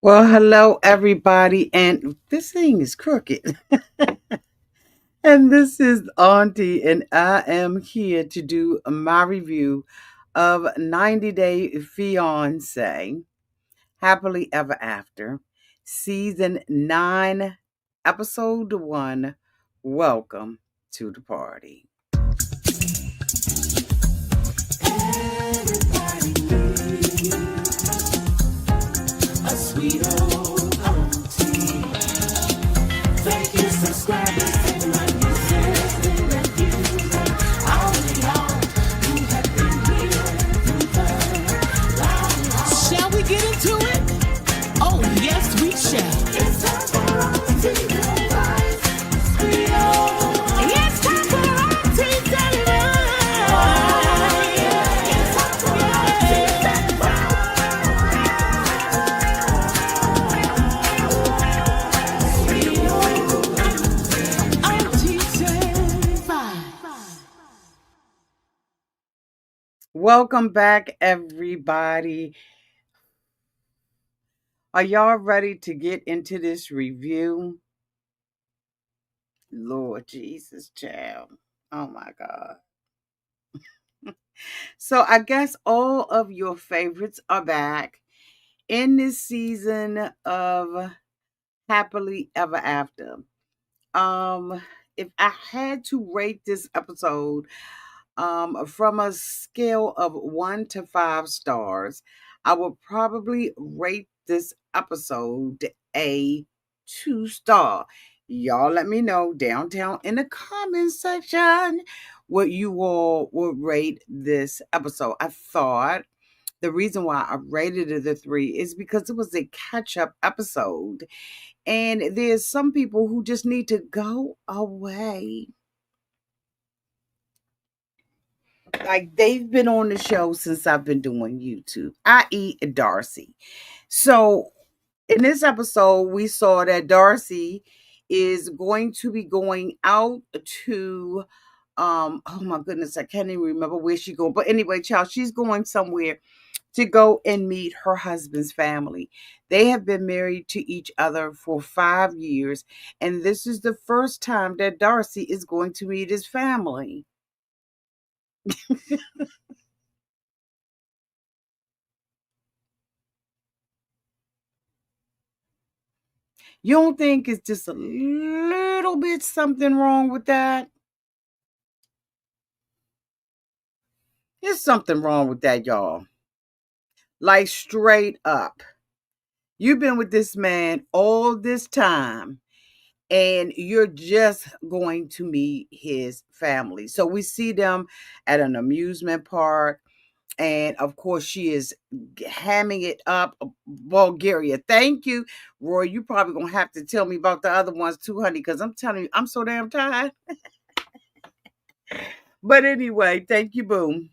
Well, hello everybody, and this thing is crooked. And this is Auntie, and I am here to do my review of 90 Day Fiance, Happily Ever After, Season 9, Episode 1. Welcome to the party. A sweet old auntie. Thank you, subscribers, and my users and reviews. All of y'all who have been here through the long. Shall we get into it? Oh, yes, we shall. It's time for Auntie to rise. Sweet old. It's time for Auntie to rise. It's time for Auntie to Welcome back, everybody. Are y'all ready to get into this review? Lord Jesus, child. Oh my God. So I guess all of your favorites are back in this season of Happily Ever After. Um, if I had to rate this episode, from a scale of 1 to 5 stars, I would probably rate this episode a 2 star. Y'all let me know downtown in the comment section what you all would rate this episode. I thought the reason why I rated it a 3 is because it was a catch up episode. And there's some people who just need to go away. Like they've been on the show since I've been doing YouTube, i.e., Darcey. So in this episode, we saw that Darcey is going to be going out to oh my goodness, I can't even remember where she's going. But anyway, child, she's going somewhere to go and meet her husband's family. They have been married to each other for 5 years, and this is the first time that Darcey is going to meet his family. You don't think it's just a little bit something wrong with that? There's something wrong with that, y'all. Like straight up. You've been with this man all this time and you're just going to meet his family. So we see them at an amusement park. And of course, she is hamming it up. Bulgaria. Thank you, Roy. You probably gonna have to tell me about the other ones too, honey, because I'm telling you, I'm so damn tired. But anyway, thank you, Boom.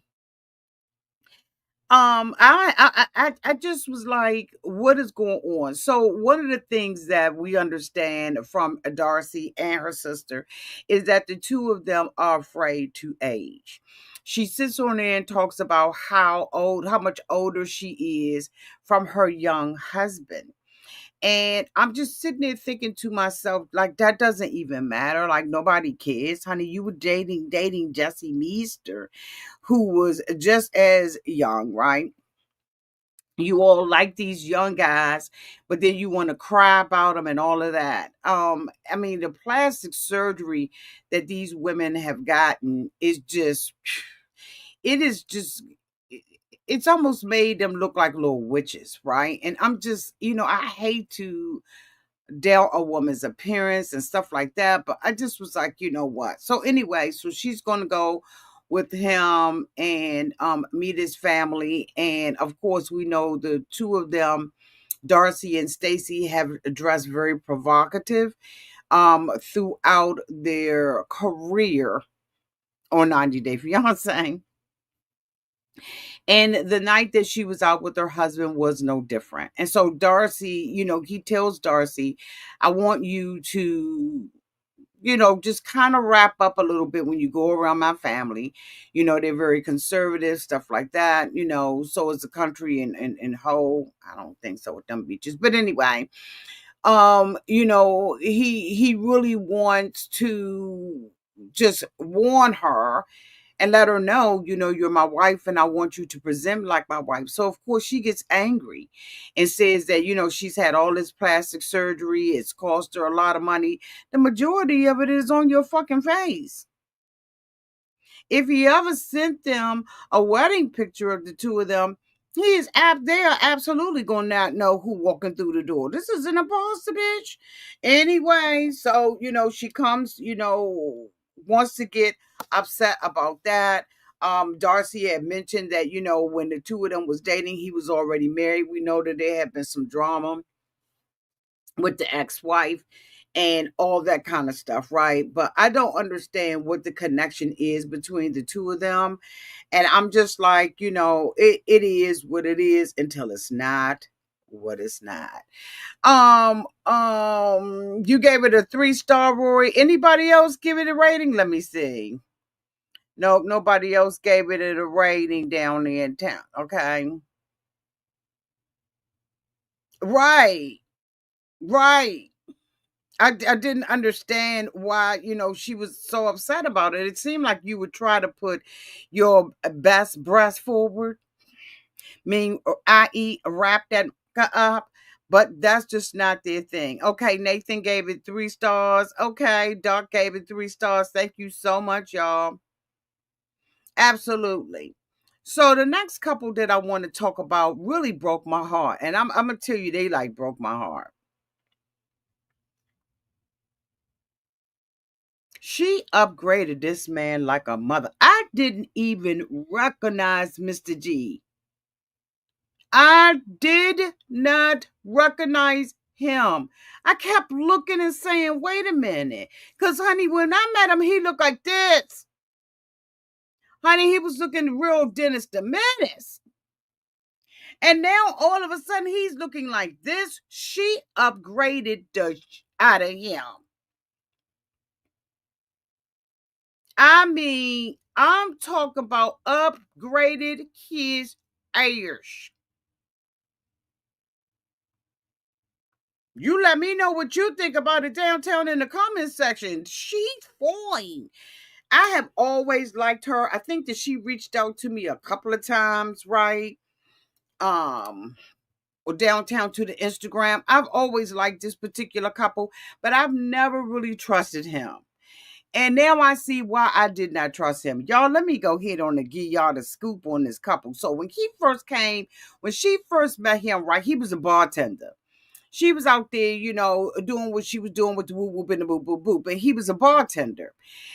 I just was like, what is going on? So one of the things that we understand from Darcey and her sister is that the two of them are afraid to age. She sits on there and talks about how much older she is from her young husband. And I'm just sitting there thinking to myself, like, that doesn't even matter. Like, nobody cares, honey. You were dating Jesse Meester, who was just as young, right? You all like these young guys, but then you want to cry about them and all of that. I mean, the plastic surgery that these women have gotten is just, it is just, it's almost made them look like little witches, right? And I'm just, I hate to doubt a woman's appearance and stuff like that. But I just was like, you know what? So anyway, so she's gonna go with him and meet his family. And of course, we know the two of them, Darcey and Stacy, have dressed very provocative throughout their career on 90 Day Fiance. And the night that she was out with her husband was no different. And so Darcey, he tells Darcey, I want you to just kind of wrap up a little bit when you go around my family. They're very conservative, stuff like that. So is the country in whole. I don't think so with them beaches. But anyway, he really wants to just warn her and let her know, you're my wife and I want you to present like my wife. So of course she gets angry and says that, she's had all this plastic surgery, it's cost her a lot of money. The majority of it is on your fucking face. If he ever sent them a wedding picture of the two of them, they are absolutely gonna not know who walking through the door. This is an imposter, bitch. Anyway, so she comes, wants to get upset about that. Darcey had mentioned that, when the two of them was dating, he was already married. We know that there had been some drama with the ex-wife and all that kind of stuff, right? But I don't understand what the connection is between the two of them. And I'm just like, it is what it is until it's not what it's not. You gave it a 3-star, Rory. Anybody else give it a rating? Let me see. No, nobody else gave it a rating down there in town. Okay. Right. Right. I didn't understand why, she was so upset about it. It seemed like you would try to put your best breast forward, mean, i.e., wrap that up, but that's just not their thing. Okay, Nathan gave it 3 stars. Okay, Doc gave it 3 stars. Thank you so much, y'all. Absolutely. So the next couple that I want to talk about really broke my heart, and I'm gonna tell you, they like broke my heart. She upgraded this man like a mother. I didn't even recognize Mr. G. I did not recognize him. I kept looking and saying, wait a minute. Because, honey, when I met him, he looked like this. Honey, he was looking real Dennis the Menace. And now all of a sudden he's looking like this. She upgraded the out of him. I mean, I'm talking about upgraded his Irish. You let me know what you think about it downtown in the comments section. She's fine. I have always liked her. I think that she reached out to me a couple of times, right? Or downtown to the Instagram. I've always liked this particular couple, but I've never really trusted him. And now I see why I did not trust him. Y'all, let me go ahead on and give y'all the scoop on this couple. So when she first met him, right, he was a bartender. She was out there, doing what she was doing with the woo whoop and the boo boo boo. But he was a bartender.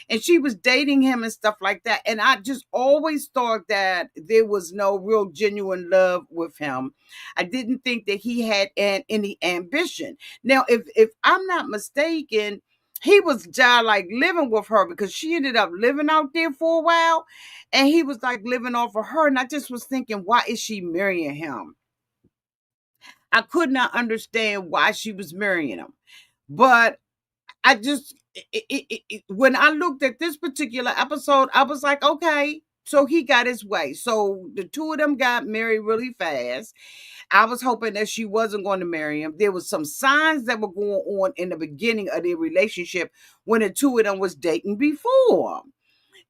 And she was dating him and stuff like that. And I just always thought that there was no real genuine love with him. I didn't think that he had any ambition. Now, if I'm not mistaken, he was just like living with her because she ended up living out there for a while. And he was like living off of her. And I just was thinking, why is she marrying him? I could not understand why she was marrying him. But I just, when I looked at this particular episode, I was like, okay, so he got his way. So the two of them got married really fast. I was hoping that she wasn't going to marry him. There was some signs that were going on in the beginning of their relationship when the two of them was dating before.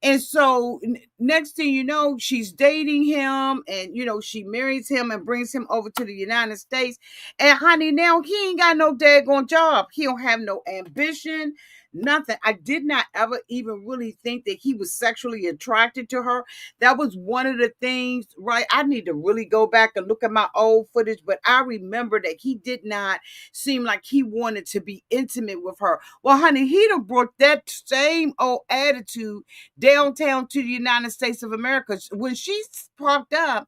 And so next thing you know, she's dating him and, she marries him and brings him over to the United States. And honey, now he ain't got no daggone job. He don't have no ambition, nothing. I did not ever even really think that he was sexually attracted to her. That was one of the things, right? I need to really go back and look at my old footage, but I remember that he did not seem like he wanted to be intimate with her. Well, honey, he done brought that same old attitude downtown to the United States of America. When she popped up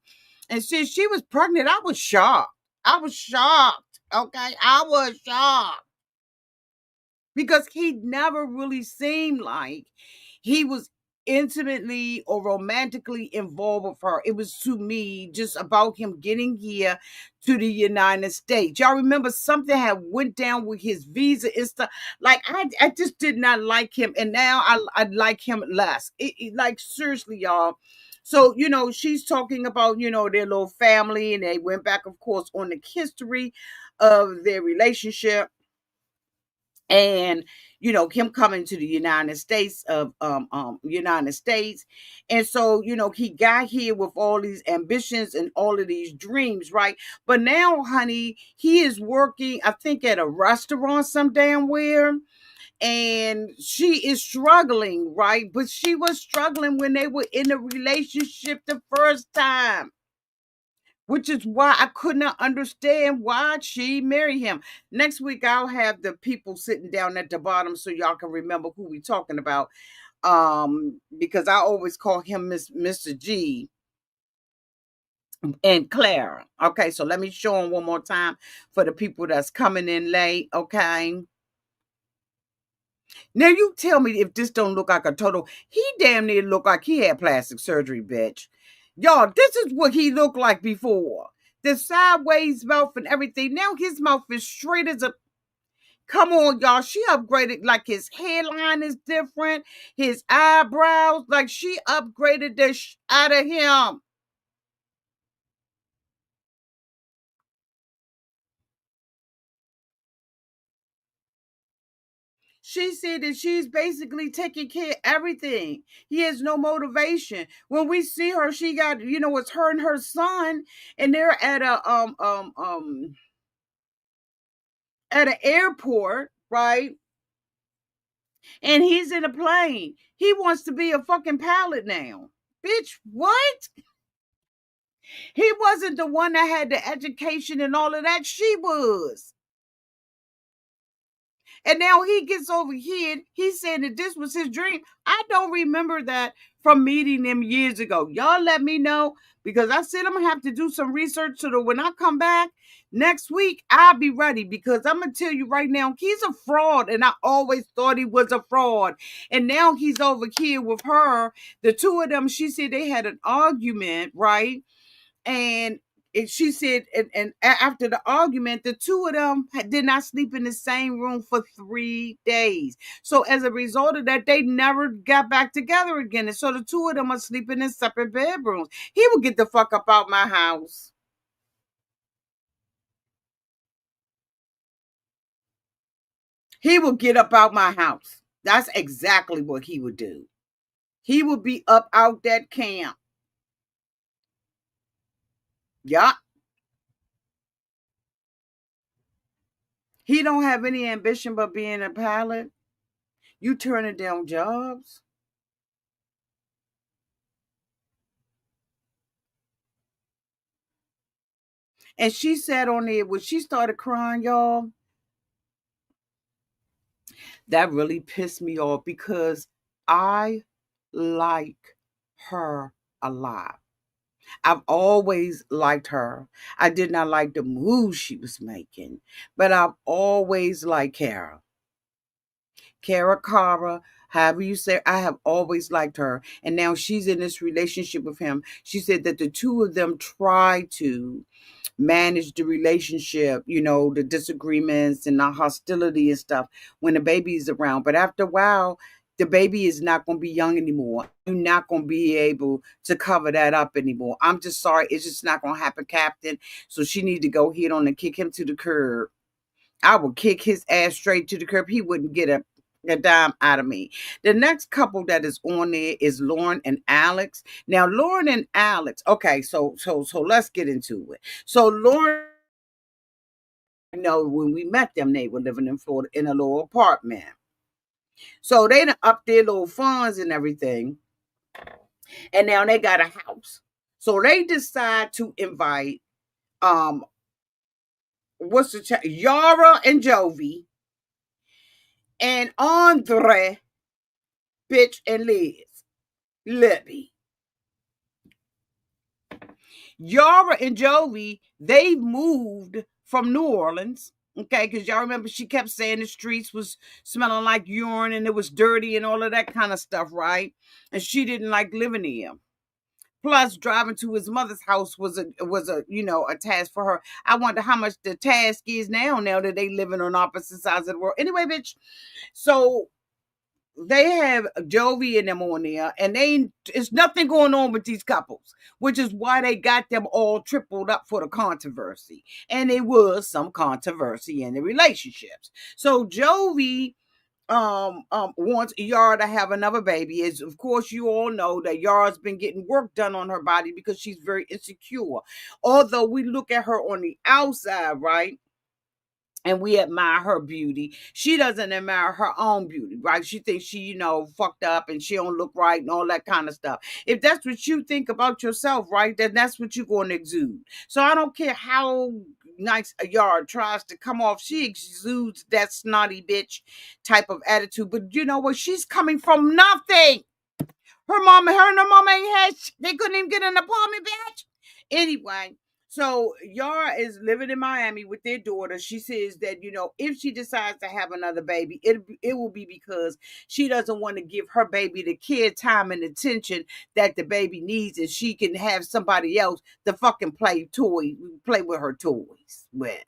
and said she was pregnant, I was shocked. I was shocked. Okay. I was shocked because he never really seemed like he was intimately or romantically involved with her. It was to me just about him getting here to the United States. Y'all remember something had went down with his visa and stuff. Like I just did not like him, and now I like him less. Like seriously, y'all. So she's talking about their little family, and they went back, of course, on the history of their relationship, and him coming to the United States. And so he got here with all these ambitions and all of these dreams, right? But now, honey, he is working, I think, at a restaurant some damn where, and she is struggling, right? But she was struggling when they were in a relationship the first time, which is why I could not understand why she married him. Next week, I'll have the people sitting down at the bottom so y'all can remember who we talking about. Because I always call him Mr. G and Clara. Okay, so let me show him one more time for the people that's coming in late. Okay. Now you tell me if this don't look like a total. He damn near look like he had plastic surgery, bitch. Y'all, this is what he looked like before. The sideways mouth and everything. Now his mouth is straight as a. Come on, y'all. She upgraded, like his hairline is different. His eyebrows, like she upgraded the out of him. She said that she's basically taking care of everything. He has no motivation. When we see her, she got, it's her and her son, and they're at an airport, right? And he's in a plane. He wants to be a fucking pilot now. Bitch, what? He wasn't the one that had the education and all of that. She was. And now he gets over here. He's saying that this was his dream. I don't remember that from meeting them years ago. Y'all let me know, because I said I'm going to have to do some research so that when I come back next week, I'll be ready, because I'm going to tell you right now, he's a fraud. And I always thought he was a fraud. And now he's over here with her. The two of them, she said they had an argument, right? And she said, and after the argument, the two of them did not sleep in the same room for 3 days. So as a result of that, they never got back together again. And so the two of them are sleeping in separate bedrooms. He will get the fuck up out my house. He will get up out my house. That's exactly what he would do. He would be up out that camp. Yeah. He don't have any ambition but being a pilot. You turning down jobs? And she sat on there when she started crying, y'all. That really pissed me off, because I like her a lot. I've always liked her. I did not like the moves she was making, but I've always liked Kara. Kara Kara, however you say, I have always liked her. And now she's in this relationship with him. She said that the two of them try to manage the relationship, the disagreements and the hostility and stuff when the baby is around. But after a while, the baby is not going to be young anymore. You're not going to be able to cover that up anymore. I'm just sorry. It's just not going to happen, Captain. So she need to go hit on and kick him to the curb. I would kick his ass straight to the curb. He wouldn't get a dime out of me. The next couple that is on there is Lauren and Alex. Now, Lauren and Alex, okay, so let's get into it. So Lauren, when we met them, they were living in Florida in a little apartment. So they done up their little funds and everything, and now they got a house. So they decide to invite Yara and Jovi and Andrei, bitch, and Libby. Yara and Jovi, they moved from New Orleans. Okay, because y'all remember she kept saying the streets was smelling like urine and it was dirty and all of that kind of stuff, right? And she didn't like living there. Plus, driving to his mother's house was a a task for her. I wonder how much the task is now that they living on opposite sides of the world. Anyway, bitch. So they have Jovi and them on there, and it's nothing going on with these couples, which is why they got them all tripled up for the controversy. And there was some controversy in the relationships. So Jovi wants Yara to have another baby. Is of course you all know that Yara's been getting work done on her body because she's very insecure. Although we look at her on the outside, right? And we admire her beauty. She doesn't admire her own beauty, right? She thinks she, fucked up and she don't look right and all that kind of stuff. If that's what you think about yourself, right, then that's what you're going to exude. So I don't care how nice a yard tries to come off. She exudes that snotty bitch type of attitude. But you know what? She's coming from nothing. Her and her mama ain't had they couldn't even get an apartment, bitch. Anyway, so Yara is living in Miami with their daughter. She says that, if she decides to have another baby, it will be because she doesn't want to give her baby the kid time and attention that the baby needs, and she can have somebody else to fucking play with her toys with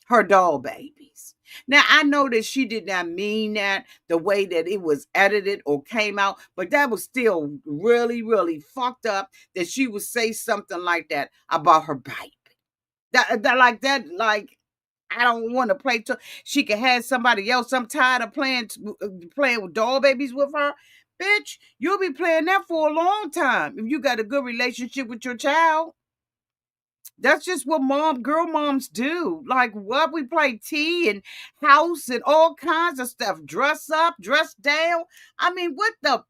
her doll babies. Now, I know that she did not mean that the way that it was edited or came out, but that was still really, really fucked up that she would say something like that about her baby. Like, I don't want to play. She can have somebody else. I'm tired of playing with doll babies with her. Bitch, you'll be playing that for a long time if you got a good relationship with your child. That's just what girl moms do. Like what we play tea and house and all kinds of stuff. Dress up, dress down. I mean, what the?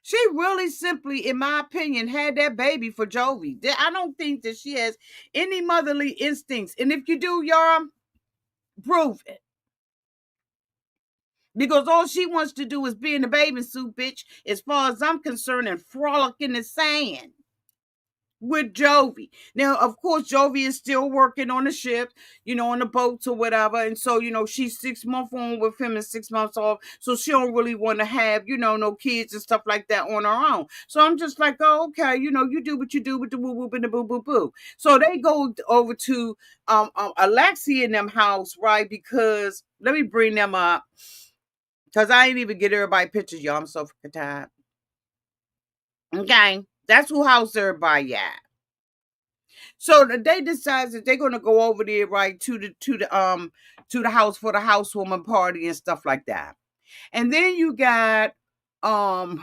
She really simply, in my opinion, had that baby for Jovi. I don't think that she has any motherly instincts. And if you do, y'all, prove it. Because all she wants to do is be in the bathing suit, bitch, as far as I'm concerned, and frolic in the sand with Jovi. Now, of course, Jovi is still working on the ship, on the boats or whatever. And so, she's 6 months on with him and 6 months off. So she don't really want to have, no kids and stuff like that on her own. So I'm just like, oh, okay, you do what you do with the woo woo and the boo boo boo. So they go over to Alexi in them house, right? Because let me bring them up. Because I ain't even get everybody pictures, y'all. I'm so fucking tired. Okay. That's who house everybody at. So they decide that they're gonna go over there, right, to the house for the housewarming party and stuff like that. And then you got well,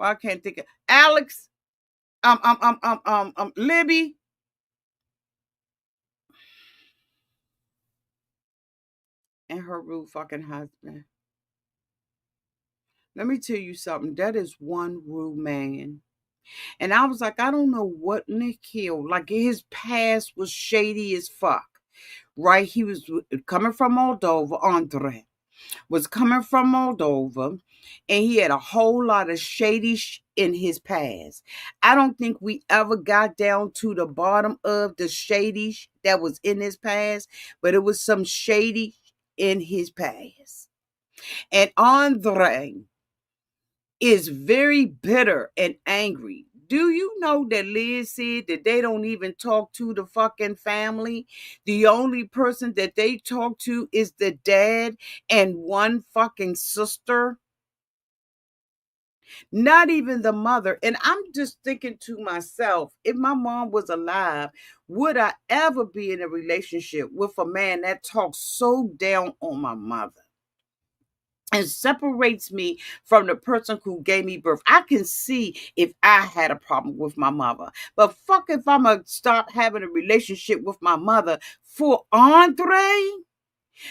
I can't think of Alex, Libby, and her rude fucking husband. Let me tell you something. That is one rude man. And I was like, I don't know what Nick killed. Like his past was shady as fuck. Right? He was coming from Moldova, Andrei was coming from Moldova, and he had a whole lot of shady in his past. I don't think we ever got down to the bottom of the shady that was in his past, but it was some shady in his past. And Andrei is very bitter and angry. Do you know that Liz said that they don't even talk to the fucking family? The only person that they talk to is the dad and one fucking sister. Not even the mother. And I'm just thinking to myself, if my mom was alive, would I ever be in a relationship with a man that talks so down on my mother? And separates me from the person who gave me birth. I can see if I had a problem with my mother. But fuck if I'm going to start having a relationship with my mother for Andrei.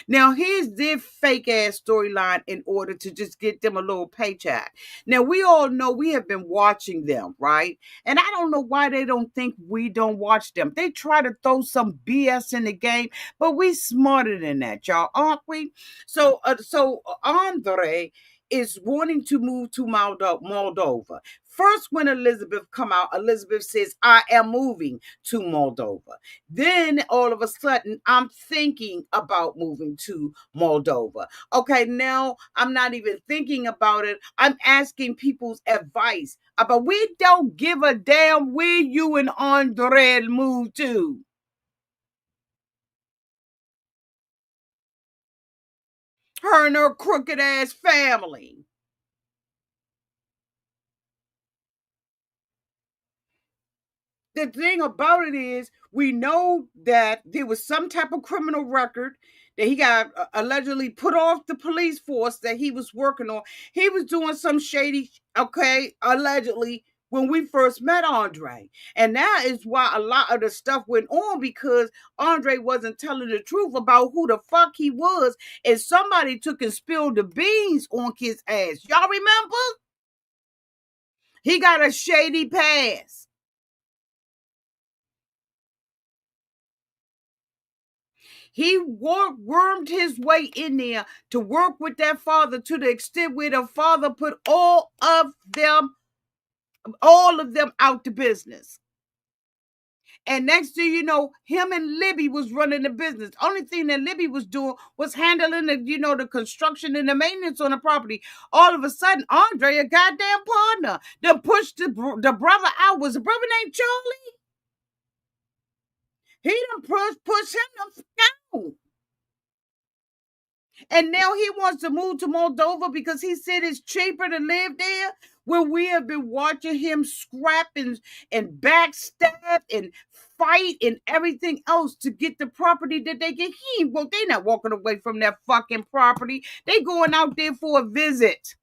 Now, here's their fake ass storyline in order to just get them a little paycheck. Now, we all know we have been watching them, right? And I don't know why they don't think we don't watch them. They try to throw some BS in the game, but we smarter than that, y'all, aren't we? So Andrei is wanting to move to Moldova. First, when Elizabeth come out, Elizabeth says, I am moving to Moldova. Then all of a sudden, I'm thinking about moving to Moldova. Okay, now I'm not even thinking about it. I'm asking people's advice about we don't give a damn where you and Andrei move to. Her and her crooked ass family. The thing about it is, we know that there was some type of criminal record that he got allegedly put off the police force that he was working on. He was doing some shady, okay, allegedly when we first met Andrei. And that is why a lot of the stuff went on because Andrei wasn't telling the truth about who the fuck he was. And somebody took and spilled the beans on his ass. Y'all remember? He got a shady past. He wormed his way in there to work with that father to the extent where the father put all of them out the business. And next thing you know, him and Libby was running the business. Only thing that Libby was doing was handling the construction and the maintenance on the property. All of a sudden, Andrei, a goddamn partner, then pushed the brother out. Was the brother named Charlie? He done push him down. And now he wants to move to Moldova because he said it's cheaper to live there. When we have been watching him scrap and backstab and fight and everything else to get the property that they get. Well, they not walking away from that fucking property. They going out there for a visit.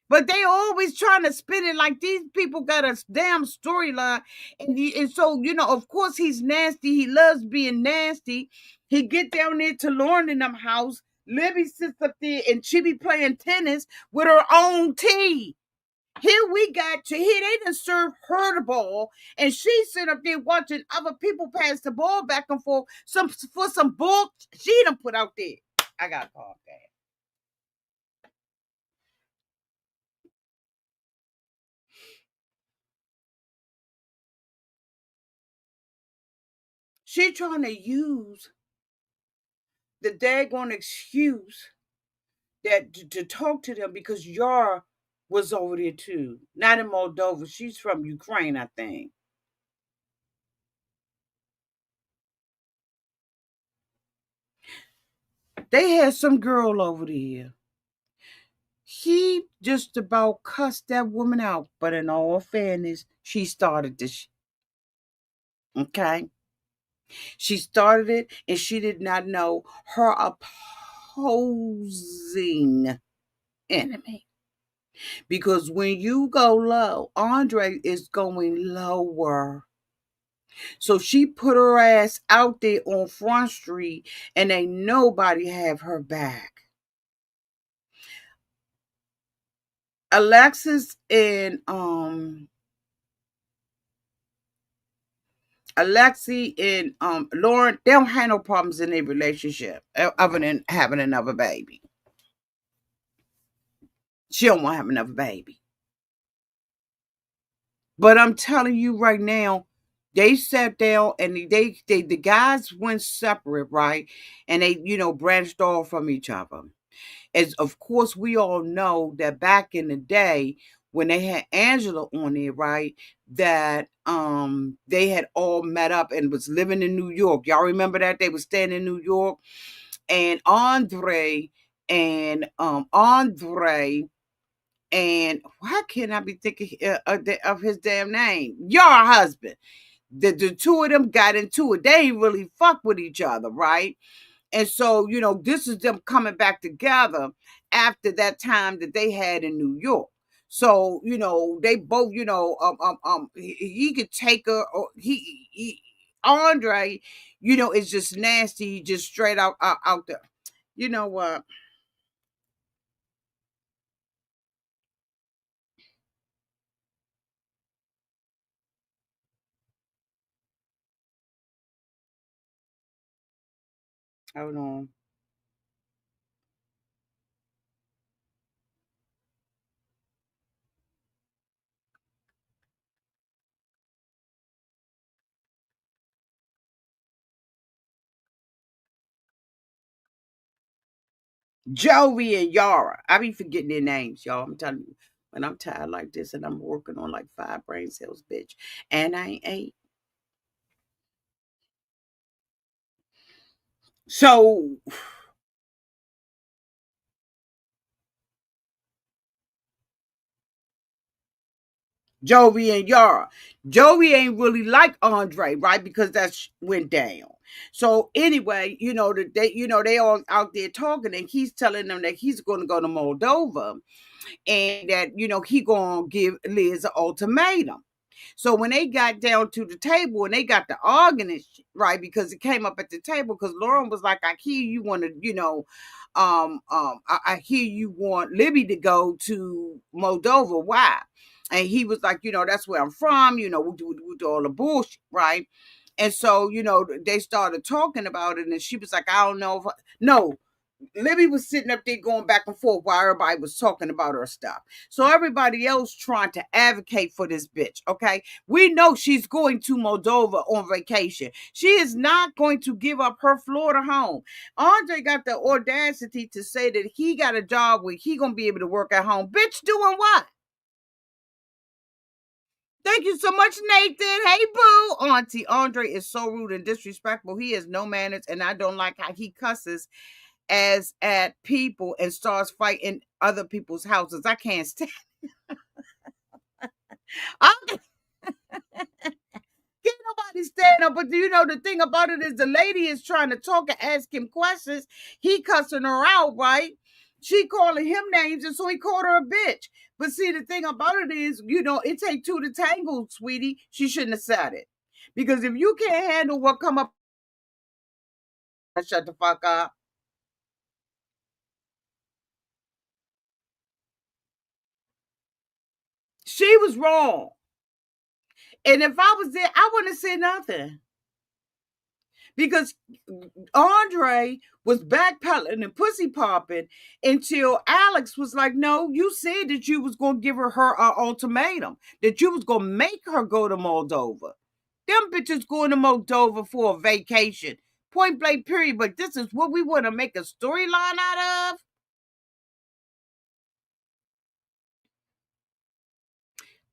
But they always trying to spin it like these people got a damn storyline. And so, of course he's nasty. He loves being nasty. He get down there to Lauren in them house. Libby sits up there and she be playing tennis with her own tea. Here we got to here they done serve her the ball, and she sit up there watching other people pass the ball back and forth for some bull she done put out there. I got called that. She trying to use the daggone excuse that to talk to them because Yar was over there too. Not in Moldova. She's from Ukraine, I think. They had some girl over there. He just about cussed that woman out, but in all fairness, she started this. Okay, she started it, and she did not know her opposing enemy. Because when you go low, Andrei is going lower. So she put her ass out there on Front Street and ain't nobody have her back. Alexis and Alexi and Lauren, they don't have no problems in their relationship other than having another baby. She don't want to have another baby. But I'm telling you right now, they sat down and the guys went separate, right? And they, branched off from each other. As of course we all know that back in the day when they had Angela on there, right? That they had all met up and was living in New York. Y'all remember that? They was staying in New York. And Andrei and why can't I be thinking of his damn name? Your husband. The two of them got into it. They ain't really fuck with each other, right? And so, this is them coming back together after that time that they had in New York. So, they both, he could take her, or Andrei, is just nasty, just straight out there. You know what? Hold on. Joey and Yara. I be forgetting their names, y'all. I'm telling you. When I'm tired like this and I'm working on like 5 brain cells, bitch. And I ain't ate. So Joey and Yara. Joey ain't really like Andrei, right? Because that went down. So anyway, they all out there talking, and he's telling them that he's going to go to Moldova, and that he gonna give Liz an ultimatum. So when they got down to the table and they got the arguing, right, because it came up at the table, because Lauren was like, I hear you want to, I hear you want Libby to go to Moldova. Why? And he was like, that's where I'm from, we do all the bullshit, right? And so, they started talking about it, and she was like, I don't know if no, Libby was sitting up there going back and forth while everybody was talking about her stuff. So everybody else trying to advocate for this bitch, okay? We know she's going to Moldova on vacation. She is not going to give up her Florida home. Andrei got the audacity to say that he got a job where he gonna be able to work at home. Bitch, doing what? Thank you so much, Nathan. Hey, boo. Auntie, Andrei is so rude and disrespectful. He has no manners, and I don't like how he cusses as at people and starts fighting other people's houses. I can't stand. I can't nobody stand up. But the thing about it is the lady is trying to talk and ask him questions. He cussing her out, right? She calling him names, and so he called her a bitch. But see, the thing about it is, it take two to tangle, sweetie. She shouldn't have said it. Because if you can't handle what come up, shut the fuck up. She was wrong. And if I was there, I wouldn't have said nothing. Because Andrei was backpedaling and pussy popping until Alex was like, "No, you said that you was gonna give her an ultimatum, that you was gonna make her go to Moldova. Them bitches going to Moldova for a vacation, point blank, period. But this is what we want to make a storyline out of.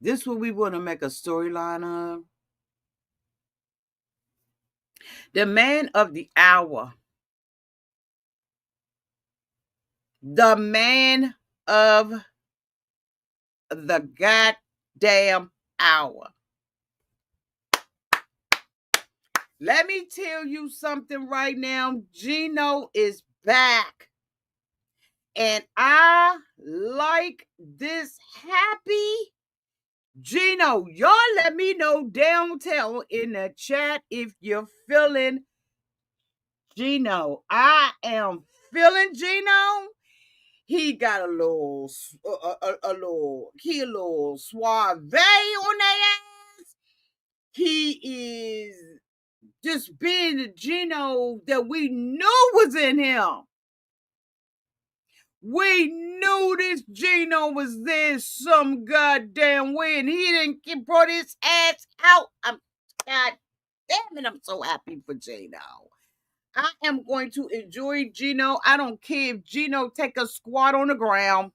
This is what we want to make a storyline of. The man of the hour, the man of the goddamn hour." Let me tell you something right now. Gino is back. And I like this happy Gino. Y'all let me know downtown in the chat if you're feeling Gino. I am feeling Gino. He got a little suave on their ass. He is just being the Gino that we knew was in him. We knew this Gino was there some goddamn way, and he didn't get brought his ass out. God damn it, I'm so happy for Gino. I am going to enjoy Gino. I don't care if Gino take a squat on the ground.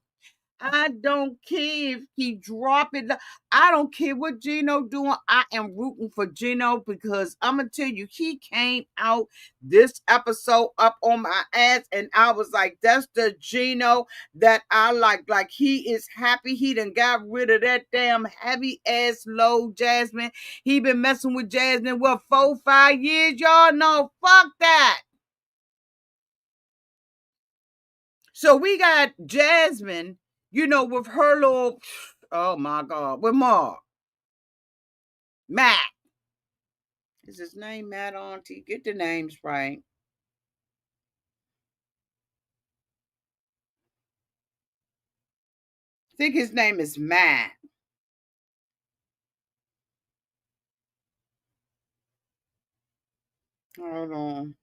I don't care if he drop it. I don't care what Gino doing. I am rooting for Gino because I'm gonna tell you, he came out this episode up on my ass, and I was like, "That's the Gino that I like." Like he is happy. He done got rid of that damn heavy ass low Jasmine. He been messing with Jasmine what 4, 5 years. Y'all know, fuck that. So we got Jasmine, with her little, oh my God, with Mark. Matt. Is his name Matt, Auntie? Get the names right. I think his name is Matt. Hold on.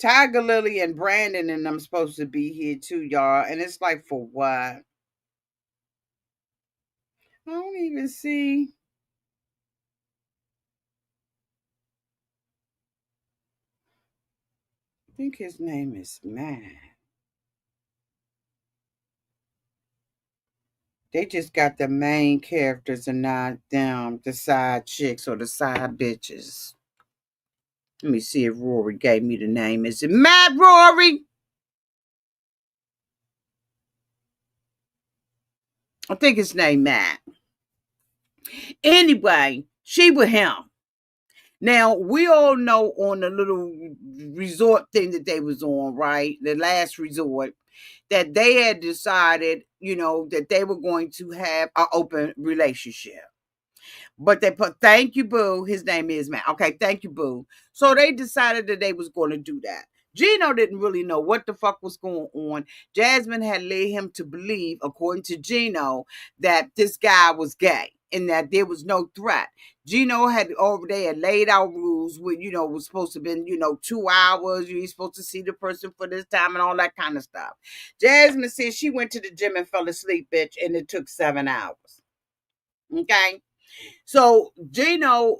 Tiger Lily and Brandon and I'm supposed to be here too, y'all. And it's like, for what? I don't even see. think his name is Matt. They just got the main characters and not them, the side chicks or the side bitches. Let me see if Rory gave me the name. Is it Matt, Rory? I think his name Matt. Anyway, she with him. Now, we all know on the little resort thing that they was on, right? The last resort, that they had decided, that they were going to have an open relationship. But they put, thank you, boo. His name is Matt. Okay, thank you, boo. So they decided that they was going to do that. Gino didn't really know what the fuck was going on. Jasmine had led him to believe, according to Gino, that this guy was gay and that there was no threat. Gino had over there laid out rules with, was supposed to have been, 2 hours. You're supposed to see the person for this time and all that kind of stuff. Jasmine said she went to the gym and fell asleep, bitch, and it took 7 hours. Okay? So Gino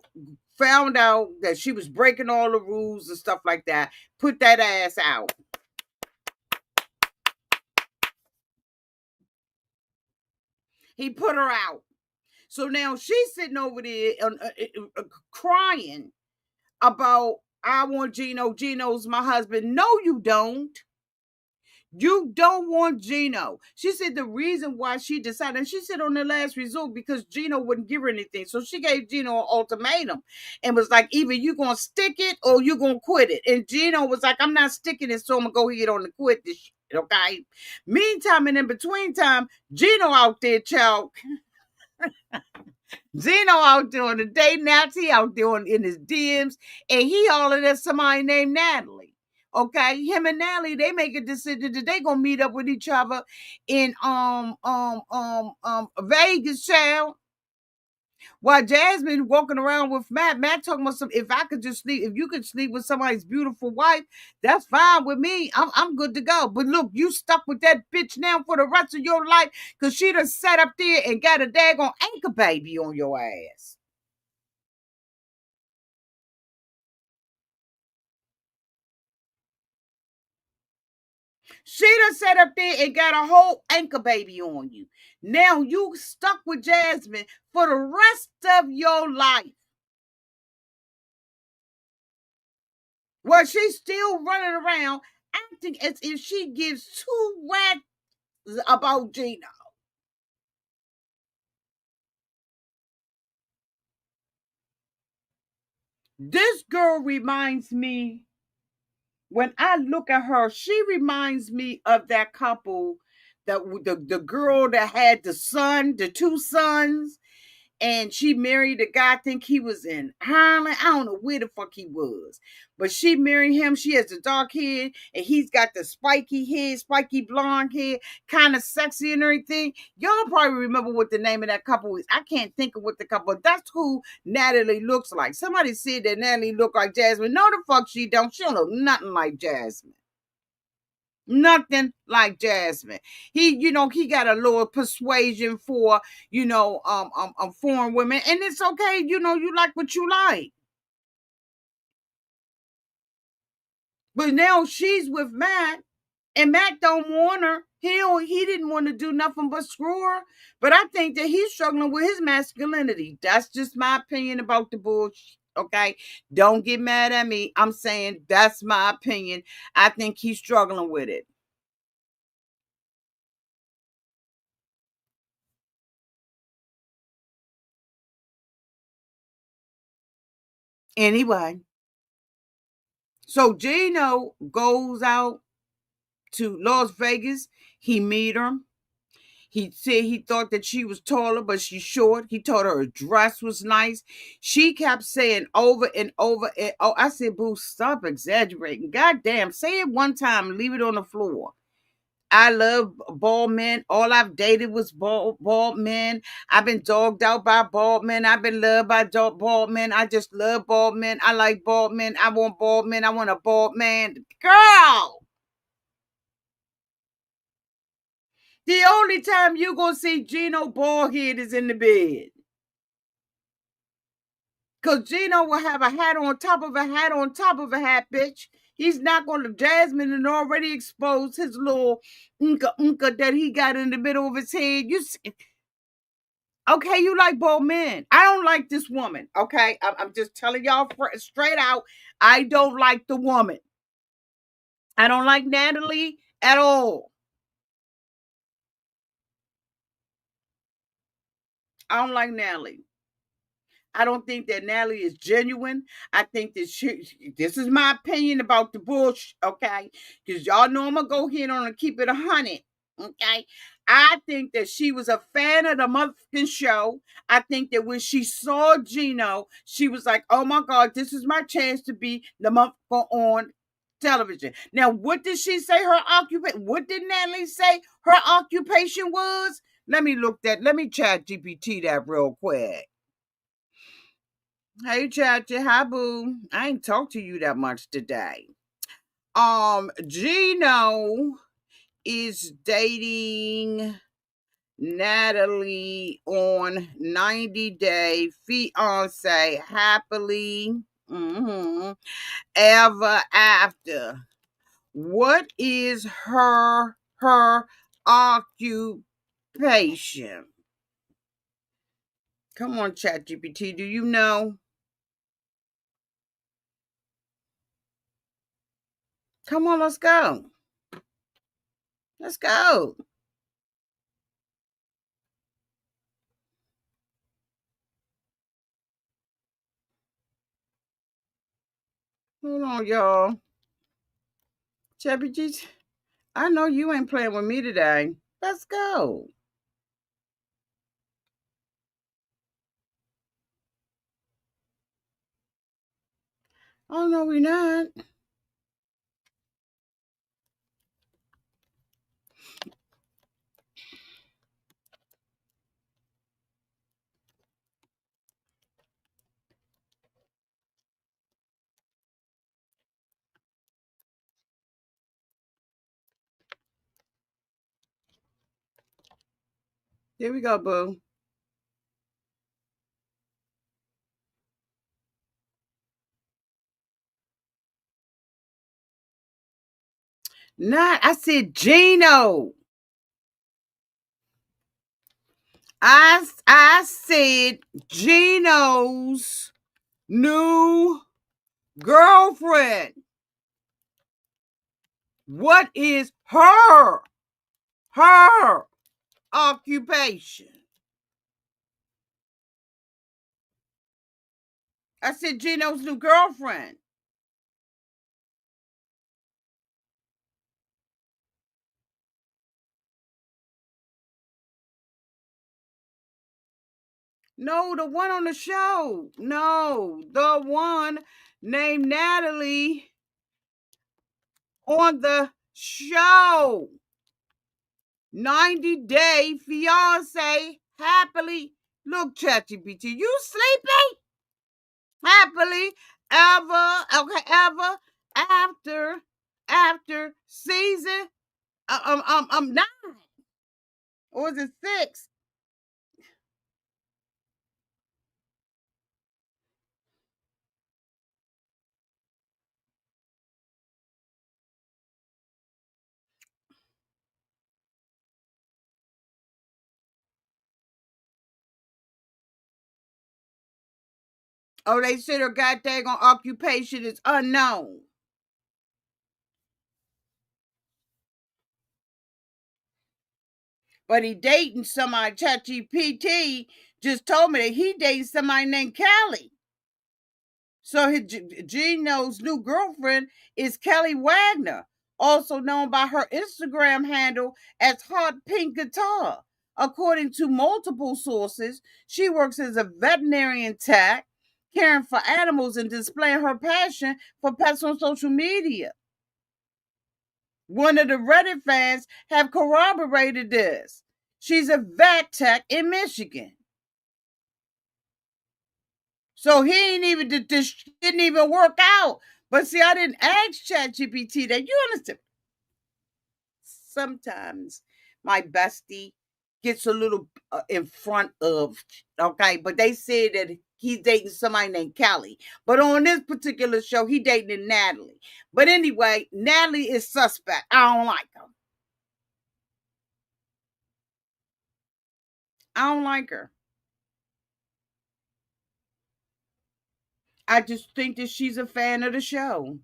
found out that she was breaking all the rules and stuff like that, put that ass out. He put her out. So now she's sitting over there crying about, I want Gino. Gino's my husband. No, you don't. You don't want Gino. She said the reason why she decided, and she said on the last resort, because Gino wouldn't give her anything. So she gave Gino an ultimatum and was like, either you going to stick it or you going to quit it. And Gino was like, I'm not sticking it, so I'm going to go ahead on and quit this shit, okay? Meantime, and in between time, Gino out there, child. Gino out there on the date now. He out there in his DMs, and he hollered at somebody named Natalie. Okay, him and Natalie, they make a decision that they gonna meet up with each other in Vegas, child. While Jasmine walking around with Matt talking about some. If I could just sleep, if you could sleep with somebody's beautiful wife, that's fine with me. I'm good to go. But look, you stuck with that bitch now for the rest of your life because she done sat up there and got a daggone anchor baby on your ass. She done sat up there and got a whole anchor baby on you. Now you stuck with Jasmine for the rest of your life. Well, she's still running around acting as if she gives two rats about Gino. This girl reminds me, when I look at her, she reminds me of that couple, that the girl that had the two sons, and she married a guy. I think he was in Ireland. I don't know where the fuck he was, but she married him. She has the dark hair, and he's got the spiky hair, spiky blonde hair, kind of sexy and everything. Y'all probably remember what the name of that couple is. I can't think of what the couple. That's who Natalie looks like. Somebody said that Natalie looked like Jasmine. No, the fuck she don't. She don't look nothing like Jasmine. Nothing like Jasmine. He got a little persuasion for, foreign women, and it's okay. You like what you like. But now she's with Matt, and Matt don't want her. He didn't want to do nothing but screw her. But I think that he's struggling with his masculinity. That's just my opinion about the bullshit. Okay, don't get mad at me. I'm saying that's my opinion. I think he's struggling with it. Anyway, so Gino goes out to Las Vegas. He meet her. He said he thought that she was taller, but she's short. He told her dress was nice. She kept saying over and over. And, oh, I said, boo, stop exaggerating. God damn, say it one time and leave it on the floor. I love bald men. All I've dated was bald men. I've been dogged out by bald men. I've been loved by bald men. I just love bald men. I like bald men. I want bald men. I want a bald man. Girl, the only time you gonna see Gino bald head is in the bed. Because Gino will have a hat on top of a hat on top of a hat, bitch. He's not going to. Jasmine and already exposed his little unka that he got in the middle of his head. Okay, you like bold men. I don't like this woman. Okay, I'm just telling y'all straight out. I don't like the woman. I don't like Natalie at all. I don't like Natalie. I don't think that Natalie is genuine. I think that this is my opinion about the bullshit, okay? Because y'all know I'm going to go here on and keep it 100, okay? I think that she was a fan of the motherfucking show. I think that when she saw Gino, she was like, oh my God, this is my chance to be the motherfucker on television. Now, what did she say her occupation? What did Natalie say her occupation was? Let me chat GPT that real quick. Hey Chachi, hi boo. I ain't talked to you that much today. Gino is dating Natalie on 90-day fiance happily ever after. What is her occupation? Come on, ChatGPT. Do you know? Come on, let's go. Let's go. Hold on, y'all. ChatGPT, I know you ain't playing with me today. Let's go. Oh no, we not. Here we go, boo. Not. I said Gino. I said Gino's new girlfriend. What is her occupation? I said Gino's new girlfriend. No, the one on the show. No, the one named Natalie on the show. 90-day fiance happily. Look, ChatGPT, you sleepy? Happily ever, okay, ever after season 9, or is it 6? Oh, they said her goddamn occupation is unknown. But he dating somebody. ChatGPT just told me that he dating somebody named Callie. So Gino's new girlfriend is Kelly Wagner, also known by her Instagram handle as Hot Pink Guitar. According to multiple sources, she works as a veterinarian tech, caring for animals and displaying her passion for pets on social media. One of the Reddit fans have corroborated this. She's a vet tech in Michigan. So he ain't even this didn't even work out. But see, I didn't ask ChatGPT that. You understand? Sometimes my bestie gets a little in front of, okay, but they said that he's dating somebody named Kelly. But on this particular show, he dating Natalie. But anyway, Natalie is suspect. I don't like her. I don't like her. I just think that she's a fan of the show.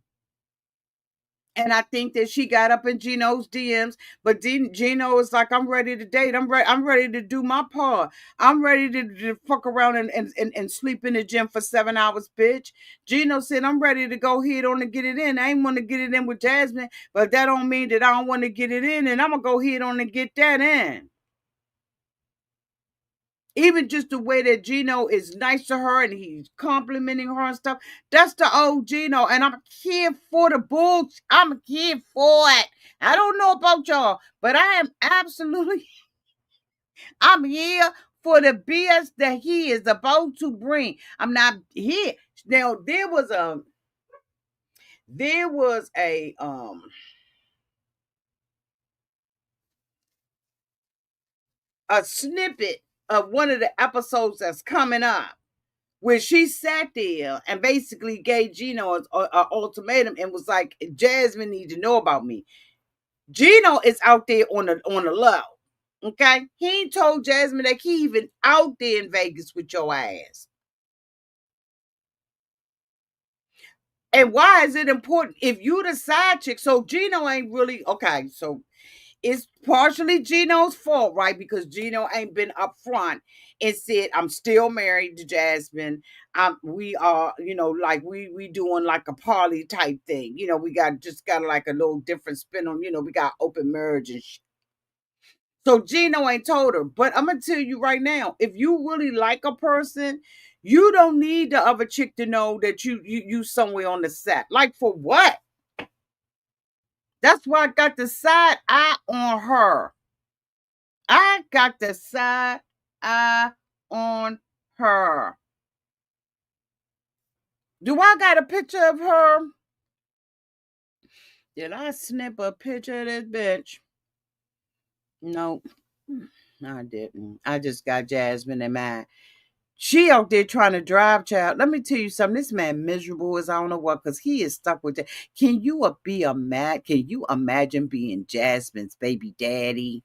And I think that she got up in Gino's DMs, but Gino is like, I'm ready to date. I'm ready to do my part. I'm ready to fuck around and sleep in the gym for 7 hours, bitch. Gino said, I'm ready to go ahead on and get it in. I ain't want to get it in with Jasmine, but that don't mean that I don't want to get it in, and I'm gonna go ahead on and get that in. Even just the way that Gino is nice to her and he's complimenting her and stuff. That's the old Gino. And I'm here for the bulls. I'm here for it. I don't know about y'all, but I am absolutely, I'm here for the BS that he is about to bring. I'm not here. Now there was a snippet of one of the episodes that's coming up where she sat there and basically gave Gino an ultimatum and was like, Jasmine needs to know about me. Gino is out there on the low. Okay? He ain't told Jasmine that he even out there in Vegas with your ass. And why is it important? If you the side chick, so Gino ain't really okay, so it's partially Gino's fault, right? Because Gino ain't been upfront and said, I'm still married to Jasmine. We are, like we doing like a party type thing. We got like a little different spin on, we got open marriage and so Gino ain't told her. But I'm gonna tell you right now, if you really like a person, you don't need the other chick to know that you somewhere on the set. Like for what? That's why I got the side eye on her. I got the side eye on her. Do I got a picture of her? Did I snip a picture of this bitch? Nope. I didn't. I just got Jasmine in mind. She out there trying to drive, child. Let me tell you something. This man miserable as I don't know what, because he is stuck with that. Can you be a mad? Can you imagine being Jasmine's baby daddy?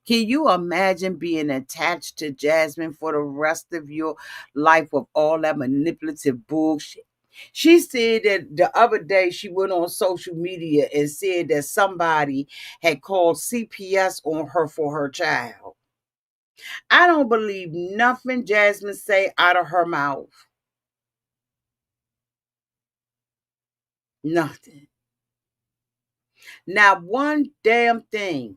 Can you imagine being attached to Jasmine for the rest of your life with all that manipulative bullshit? She said that the other day she went on social media and said that somebody had called CPS on her for her child. I don't believe nothing Jasmine say out of her mouth. Nothing. Not one damn thing.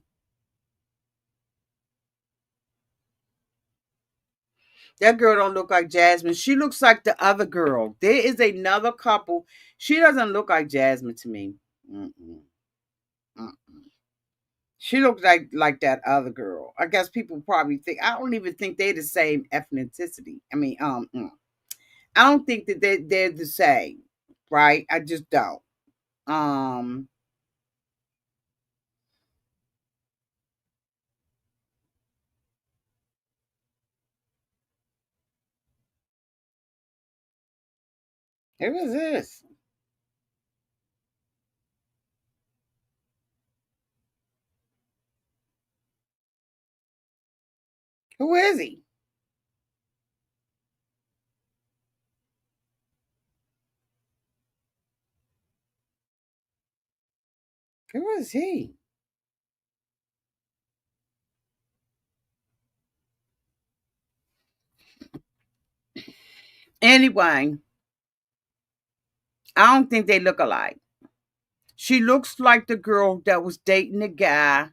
That girl don't look like Jasmine. She looks like the other girl. There is another couple. She doesn't look like Jasmine to me. Mm-mm. Mm-mm. She looks like that other girl. I guess people probably think. I don't even think they're the same ethnicity. I mean, I don't think that they're the same, right? I just don't. Um, who is this? Who is he? Who is he? Anyway, I don't think they look alike. She looks like the girl that was dating the guy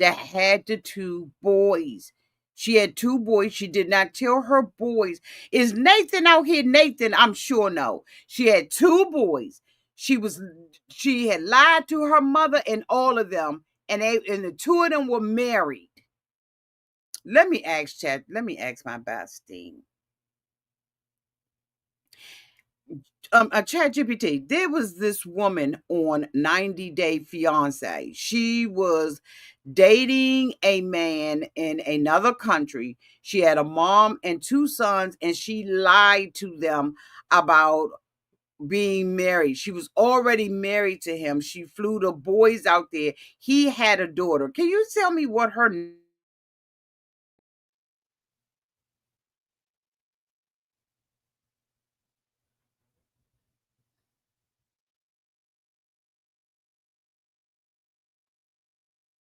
that had the two boys. She had two boys. She did not tell her boys. Is Nathan out here? Nathan, I'm sure no. She had two boys. She had lied to her mother and all of them, and the two of them were married. Let me ask Chad. Let me ask my bestie. a chat GPT. There was this woman on 90 Day Fiance. She was dating a man in another country. She had a mom and two sons, and she lied to them about being married. She was already married to him. She flew the boys out there. He had a daughter. Can you tell me what her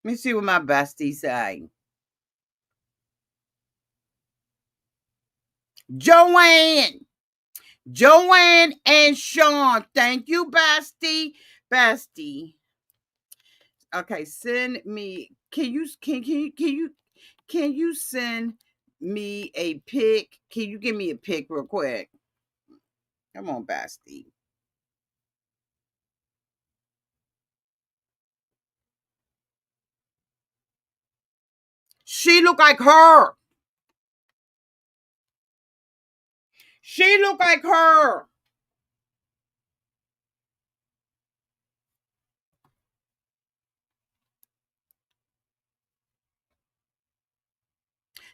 Let me see what my bestie say. Joanne. Joanne and Sean. Thank you, bestie. Bestie. Okay, send me. Can you send me a pic? Can you give me a pic real quick? Come on, bestie. She look like her. She look like her.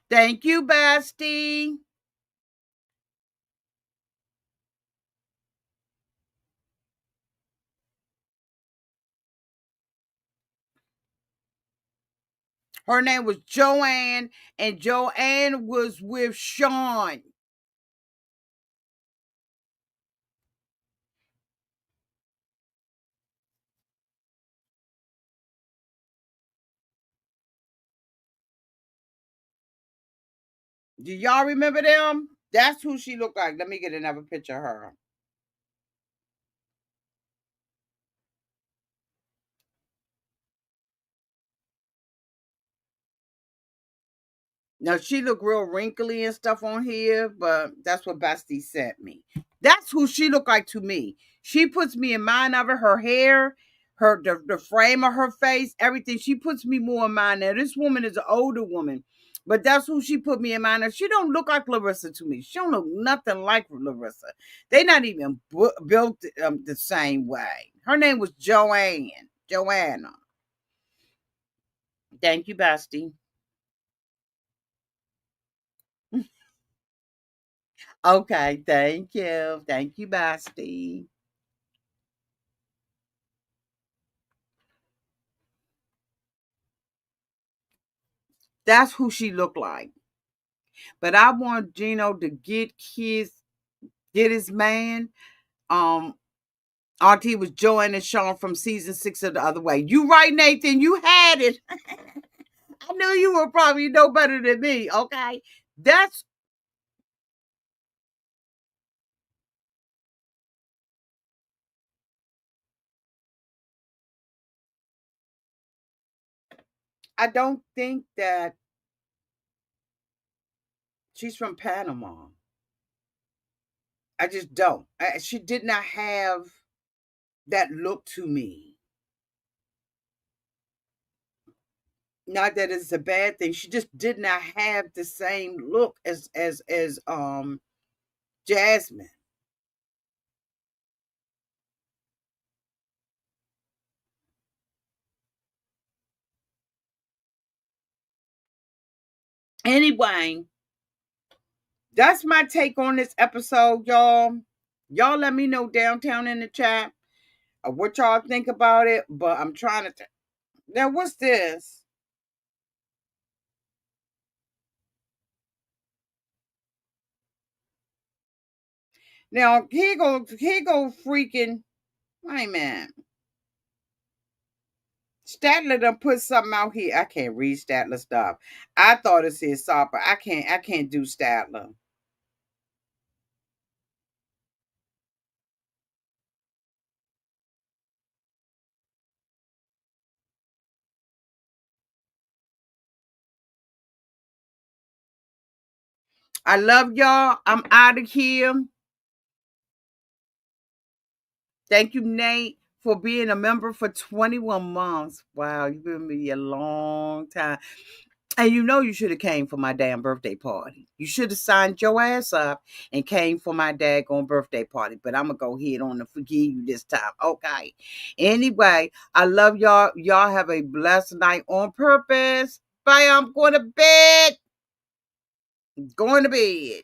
Thank you, bestie. Her name was Joanne, and Joanne was with Sean. Do y'all remember them? That's who she looked like. Let me get another picture of her. Now she looked real wrinkly and stuff on here, but that's what Basti sent me. That's who she looked like to me. She puts me in mind of her hair, the frame of her face, everything. She puts me more in mind. Now this woman is an older woman, but that's who she put me in mind of. She don't look like Larissa to me. She don't look nothing like Larissa. They not even built the same way. Her name was Joanne. Joanna. Thank you, Basti. Okay, thank you. Thank you, Basti. That's who she looked like. But I want Gino to get his man. Um, Auntie was Joanne and Sean from season 6 of The Other Way. You right, Nathan. You had it. I knew you would probably know better than me. Okay, that's. I don't think that she's from Panama. I just don't. She did not have that look to me. Not that it's a bad thing. She just did not have the same look as Jasmine. Anyway, that's my take on this episode, y'all. Y'all let me know downtown in the chat what y'all think about it. But I'm trying to. Now, what's this? Now, here go freaking. Wait a minute. Statler done put something out here. I can't read Statler stuff. I thought it said Sopper. I can't do Statler. I love y'all. I'm out of here. Thank you, Nate, for being a member for 21 months. Wow, you've been with me a long time. And you should have came for my damn birthday party. You should have signed your ass up and came for my daggone birthday party. But I'm going to go ahead on and forgive you this time. Okay. Anyway, I love y'all. Y'all have a blessed night on purpose. Bye. I'm going to bed. Going to bed.